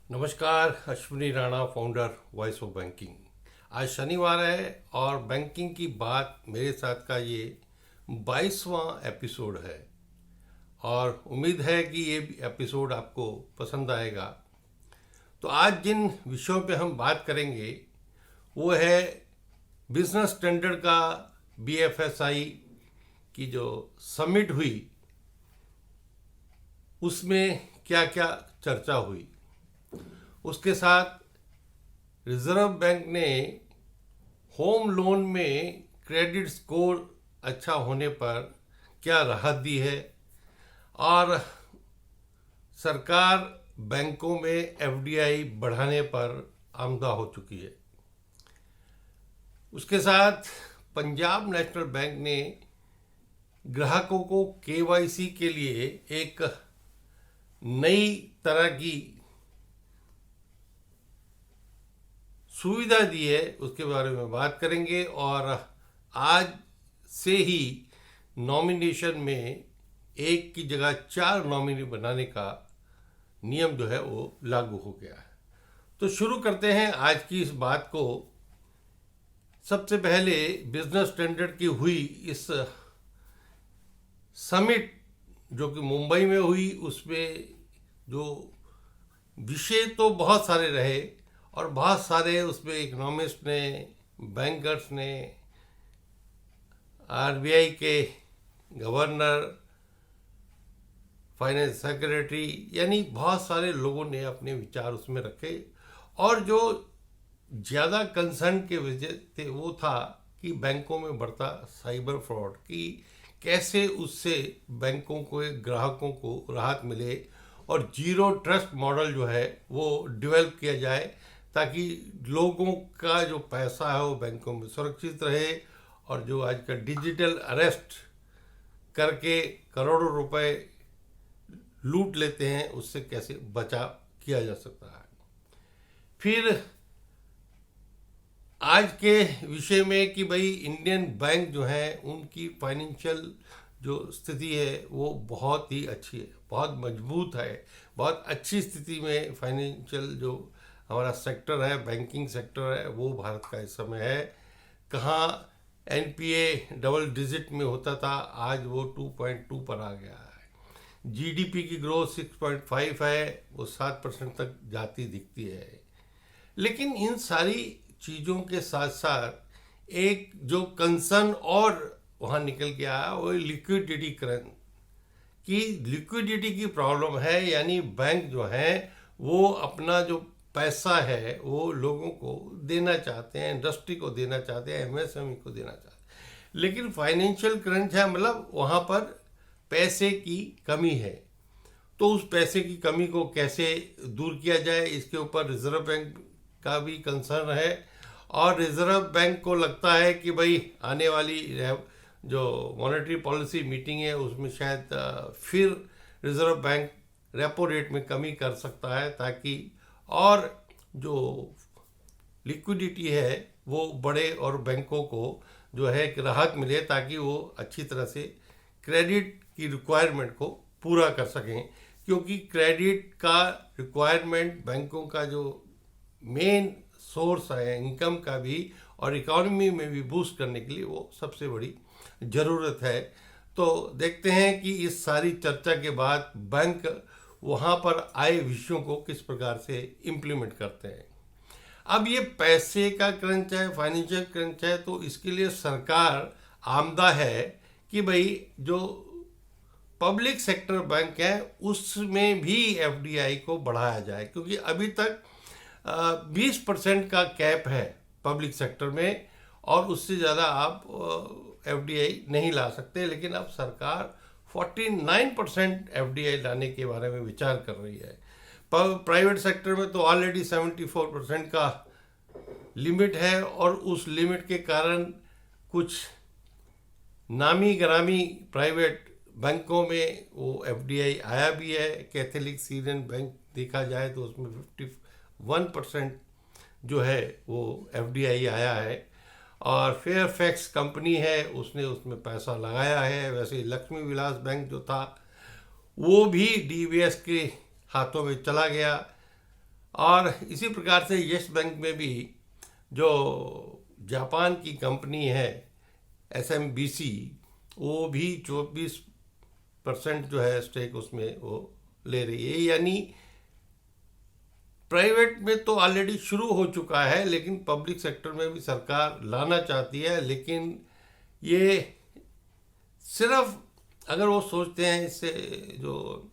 नमस्कार, Ashwini Rana, founder voice of banking. आज शनिवार है और बैंकिंग की बात मेरे साथ का ये 22वां एपिसोड है और उम्मीद है कि ये एपिसोड आपको पसंद आएगा। तो आज जिन विषयों पे हम बात करेंगे वो है बिजनेस स्टैंडर्ड का BFSI की जो समिट हुई उसमें क्या क्या चर्चा हुई, उसके साथ रिजर्व बैंक ने होम लोन में क्रेडिट स्कोर अच्छा होने पर क्या राहत दी है और सरकार बैंकों में FDI बढ़ाने पर आमदा हो चुकी है। उसके साथ पंजाब नेशनल बैंक ने ग्राहकों को KYC के लिए एक नई तरह की सुविधा दी है, उसके बारे में बात करेंगे। और आज से ही नॉमिनेशन में एक की जगह 4 नॉमिनी बनाने का नियम जो है वो लागू हो गया है। तो शुरू करते हैं आज की इस बात को। सबसे पहले बिजनेस स्टैंडर्ड की हुई इस समिट जो कि मुंबई में हुई, उसमें जो विषय तो बहुत सारे रहे और बहुत सारे उसमें इकोनॉमिस्ट ने, बैंकर्स ने, RBI के गवर्नर, फाइनेंस सेक्रेटरी, यानी बहुत सारे लोगों ने अपने विचार उसमें रखे। और जो ज़्यादा कंसर्न के वजह थे वो था कि बैंकों में बढ़ता साइबर फ्रॉड की कैसे उससे बैंकों को, ग्राहकों को राहत मिले और जीरो ट्रस्ट मॉडल जो है वो डेवलप किया जाए ताकि लोगों का जो पैसा है वो बैंकों में सुरक्षित रहे और जो आज का डिजिटल अरेस्ट करके करोड़ों रुपए लूट लेते हैं उससे कैसे बचाव किया जा सकता है। फिर आज के विषय में कि भाई इंडियन बैंक जो है उनकी फाइनेंशियल जो स्थिति है वो बहुत ही अच्छी है, बहुत मजबूत है, बहुत अच्छी स्थिति में फाइनेंशियल जो हमारा सेक्टर है, बैंकिंग सेक्टर है, वो भारत का इस समय है। कहाँ NPA डबल डिजिट में होता था, आज वो 2.2 पर आ गया है। GDP की ग्रोथ 6.5 है, वो 7% तक जाती दिखती है। लेकिन इन सारी चीज़ों के साथ साथ एक जो कंसर्न और वहाँ निकल के आया वो लिक्विडिटी करंट की लिक्विडिटी की प्रॉब्लम है। यानी बैंक जो है वो अपना जो पैसा है वो लोगों को देना चाहते हैं, इंडस्ट्री को देना चाहते हैं, MSME को देना चाहते हैं, लेकिन फाइनेंशियल क्रंच है, मतलब वहाँ पर पैसे की कमी है। तो उस पैसे की कमी को कैसे दूर किया जाए, इसके ऊपर रिजर्व बैंक का भी कंसर्न है। और रिजर्व बैंक को लगता है कि भाई आने वाली जो मॉनेटरी पॉलिसी मीटिंग है उसमें शायद फिर रिजर्व बैंक रेपो रेट में कमी कर सकता है ताकि और जो लिक्विडिटी है वो बढ़े और बैंकों को जो है एक राहत मिले ताकि वो अच्छी तरह से क्रेडिट की रिक्वायरमेंट को पूरा कर सकें। क्योंकि क्रेडिट का रिक्वायरमेंट बैंकों का जो मेन सोर्स है इनकम का भी और इकोनॉमी में भी बूस्ट करने के लिए वो सबसे बड़ी ज़रूरत है। तो देखते हैं कि इस सारी चर्चा के बाद बैंक वहाँ पर आए विषयों को किस प्रकार से इम्प्लीमेंट करते हैं। अब ये पैसे का क्रंच है, फाइनेंशियल क्रंच है, तो इसके लिए सरकार आमदा है कि भाई जो पब्लिक सेक्टर बैंक है उसमें भी FDI को बढ़ाया जाए। क्योंकि अभी तक 20% का कैप है पब्लिक सेक्टर में और उससे ज़्यादा आप FDI नहीं ला सकते। लेकिन अब सरकार 49% FDI लाने के बारे में विचार कर रही है। प्राइवेट सेक्टर में तो ऑलरेडी 74% का लिमिट है और उस लिमिट के कारण कुछ नामी ग्रामी प्राइवेट बैंकों में वो FDI आया भी है। कैथोलिक सीरियन बैंक देखा जाए तो उसमें 51% जो है वो FDI आया है। और फेयरफैक्स कंपनी है उसने उसमें पैसा लगाया है। वैसे ही लक्ष्मी विलास बैंक जो था वो भी DBS के हाथों में चला गया और इसी प्रकार से यस बैंक में भी जो जापान की कंपनी है SMBC, वो भी 24% जो है स्टेक उसमें वो ले रही है। यानी प्राइवेट में तो ऑलरेडी शुरू हो चुका है, लेकिन पब्लिक सेक्टर में भी सरकार लाना चाहती है। लेकिन ये सिर्फ अगर वो सोचते हैं इससे जो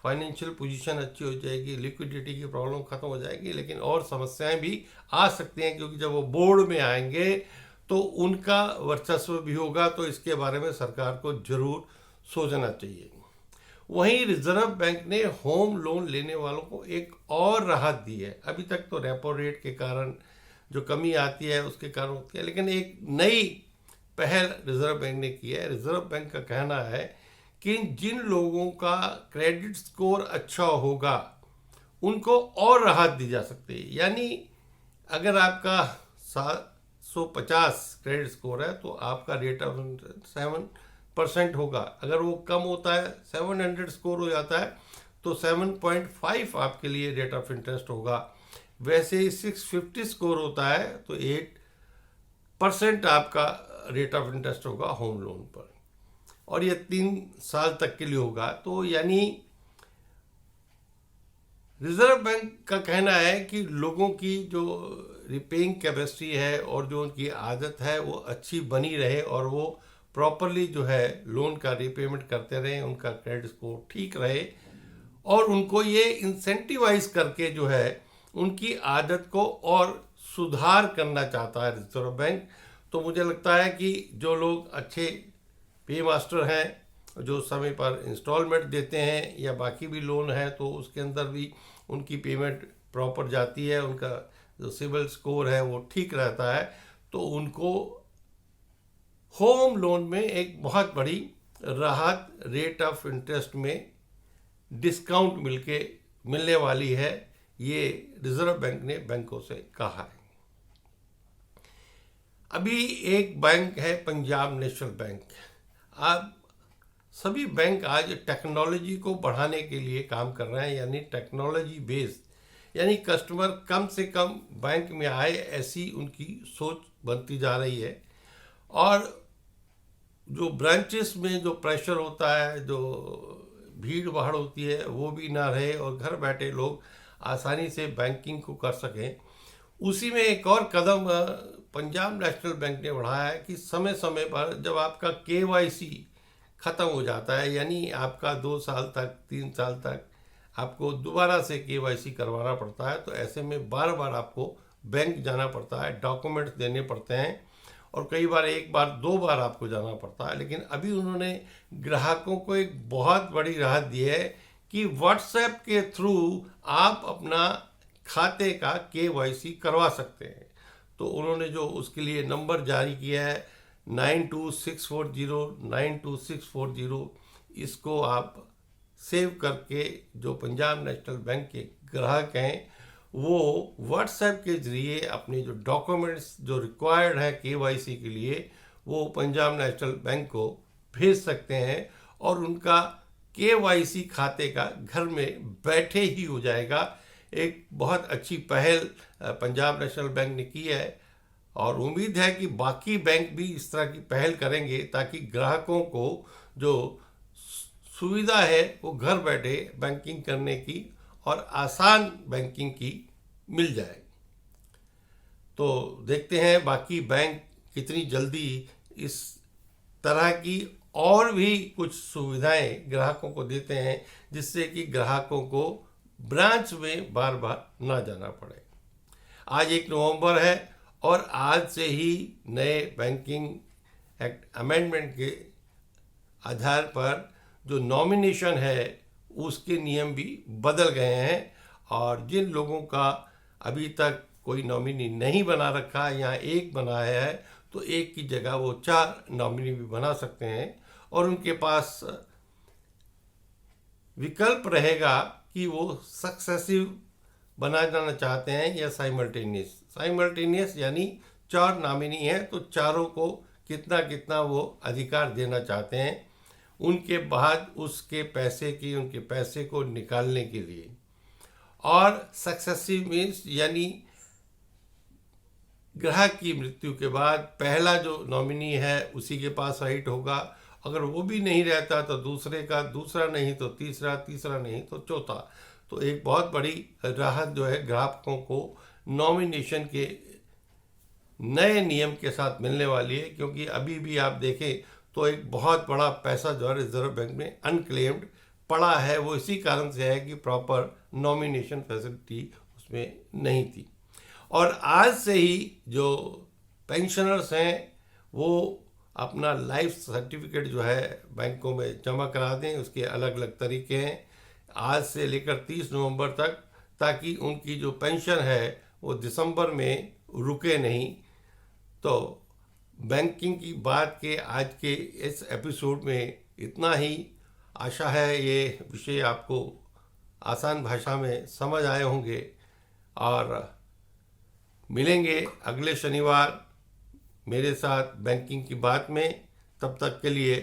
फाइनेंशियल पोजीशन अच्छी हो जाएगी, लिक्विडिटी की प्रॉब्लम खत्म हो जाएगी, लेकिन और समस्याएं भी आ सकती हैं, क्योंकि जब वो बोर्ड में आएंगे तो उनका वर्चस्व भी होगा। तो इसके बारे में सरकार को जरूर सोचना चाहिए। वहीं रिजर्व बैंक ने होम लोन लेने वालों को एक और राहत दी है। अभी तक तो रेपो रेट के कारण जो कमी आती है उसके कारण होती है, लेकिन एक नई पहल रिजर्व बैंक ने की है। रिजर्व बैंक का कहना है कि जिन लोगों का क्रेडिट स्कोर अच्छा होगा उनको और राहत दी जा सकती है। यानी अगर आपका 750 क्रेडिट स्कोर है तो आपका रेट ऑफ 7% होगा। अगर वो कम होता है, 700 स्कोर हो जाता है, तो 7.5 आपके लिए रेट ऑफ इंटरेस्ट होगा। वैसे ही 650 स्कोर होता है तो 8% आपका रेट ऑफ इंटरेस्ट होगा होम लोन पर, और ये 3 साल तक के लिए होगा। तो यानी रिजर्व बैंक का कहना है कि लोगों की जो रिपेइंग कैपेसिटी है और जो उनकी आदत है वो अच्छी बनी रहे, और वो प्रॉपरली जो है लोन का रिपेमेंट करते रहें, उनका क्रेडिट स्कोर ठीक रहे, और उनको ये इंसेंटिवाइज करके जो है उनकी आदत को और सुधार करना चाहता है रिजर्व बैंक। तो मुझे लगता है कि जो लोग अच्छे पे मास्टर हैं, जो समय पर इंस्टॉलमेंट देते हैं या बाकी भी लोन है तो उसके अंदर भी उनकी पेमेंट प्रॉपर जाती है, उनका जो सिबिल स्कोर है वो ठीक रहता है, तो उनको होम लोन में एक बहुत बड़ी राहत रेट ऑफ इंटरेस्ट में डिस्काउंट मिलने वाली है। ये रिजर्व बैंक ने बैंकों से कहा है। अभी एक बैंक है पंजाब नेशनल बैंक। आप सभी बैंक आज टेक्नोलॉजी को बढ़ाने के लिए काम कर रहे हैं, यानी टेक्नोलॉजी बेस्ड, यानी कस्टमर कम से कम बैंक में आए, ऐसी उनकी सोच बनती जा रही है। और जो ब्रांचेस में जो प्रेशर होता है, जो भीड़ भाड़ होती है, वो भी ना रहे और घर बैठे लोग आसानी से बैंकिंग को कर सकें। उसी में एक और कदम पंजाब नेशनल बैंक ने बढ़ाया है कि समय समय पर जब आपका KYC ख़त्म हो जाता है, यानी आपका 2 साल तक 3 साल तक आपको दोबारा से KYC करवाना पड़ता है, तो ऐसे में बार बार आपको बैंक जाना पड़ता है, डॉक्यूमेंट्स देने पड़ते हैं, और कई बार 1 बार 2 बार आपको जाना पड़ता है। लेकिन अभी उन्होंने ग्राहकों को एक बहुत बड़ी राहत दी है कि व्हाट्सएप के थ्रू आप अपना खाते का KYC करवा सकते हैं। तो उन्होंने जो उसके लिए नंबर जारी किया है 9264092640, इसको आप सेव करके जो पंजाब नेशनल बैंक के ग्राहक हैं वो व्हाट्सएप के ज़रिए अपने जो डॉक्यूमेंट्स जो रिक्वायर्ड है KYC के लिए वो पंजाब नेशनल बैंक को भेज सकते हैं, और उनका KYC खाते का घर में बैठे ही हो जाएगा। एक बहुत अच्छी पहल पंजाब नेशनल बैंक ने की है, और उम्मीद है कि बाकी बैंक भी इस तरह की पहल करेंगे ताकि ग्राहकों को जो सुविधा है वो घर बैठे बैंकिंग करने की और आसान बैंकिंग की मिल जाए। तो देखते हैं बाकी बैंक कितनी जल्दी इस तरह की और भी कुछ सुविधाएं ग्राहकों को देते हैं, जिससे कि ग्राहकों को ब्रांच में बार बार ना जाना पड़े। आज 1 नवंबर है और आज से ही नए बैंकिंग एक्ट अमेंडमेंट के आधार पर जो नॉमिनेशन है उसके नियम भी बदल गए हैं, और जिन लोगों का अभी तक कोई नॉमिनी नहीं बना रखा या एक बनाया है तो एक की जगह वो 4 नॉमिनी भी बना सकते हैं, और उनके पास विकल्प रहेगा कि वो सक्सेसिव बनाना चाहते हैं या साइमल्टेनियस यानी 4 नॉमिनी हैं तो चारों को कितना कितना वो अधिकार देना चाहते हैं उनके बाद उनके पैसे को निकालने के लिए। और सक्सेसिव मीन्स यानी ग्राहक की मृत्यु के बाद पहला जो नॉमिनी है उसी के पास राइट होगा। अगर वो भी नहीं रहता तो दूसरे का, दूसरा नहीं तो तीसरा, तीसरा नहीं तो चौथा। तो एक बहुत बड़ी राहत जो है ग्राहकों को नॉमिनेशन के नए नियम के साथ मिलने वाली है, क्योंकि अभी भी आप देखें तो एक बहुत बड़ा पैसा जो है रिजर्व बैंक में अनक्लेम्ड पड़ा है। वो इसी कारण से है कि प्रॉपर नॉमिनेशन फैसिलिटी उसमें नहीं थी। और आज से ही जो पेंशनर्स हैं वो अपना लाइफ सर्टिफिकेट जो है बैंकों में जमा करा दें। उसके अलग अलग तरीके हैं आज से लेकर 30 नवंबर तक, ताकि उनकी जो पेंशन है वो दिसंबर में रुके नहीं। तो बैंकिंग की बात के आज के इस एपिसोड में इतना ही। आशा है ये विषय आपको आसान भाषा में समझ आए होंगे, और मिलेंगे अगले शनिवार मेरे साथ बैंकिंग की बात में। तब तक के लिए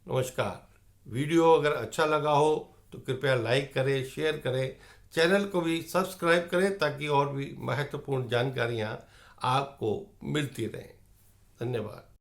नमस्कार। वीडियो अगर अच्छा लगा हो तो कृपया लाइक करें, शेयर करें, चैनल को भी सब्सक्राइब करें ताकि और भी महत्वपूर्ण जानकारियाँ आपको मिलती रहें। धन्यवाद।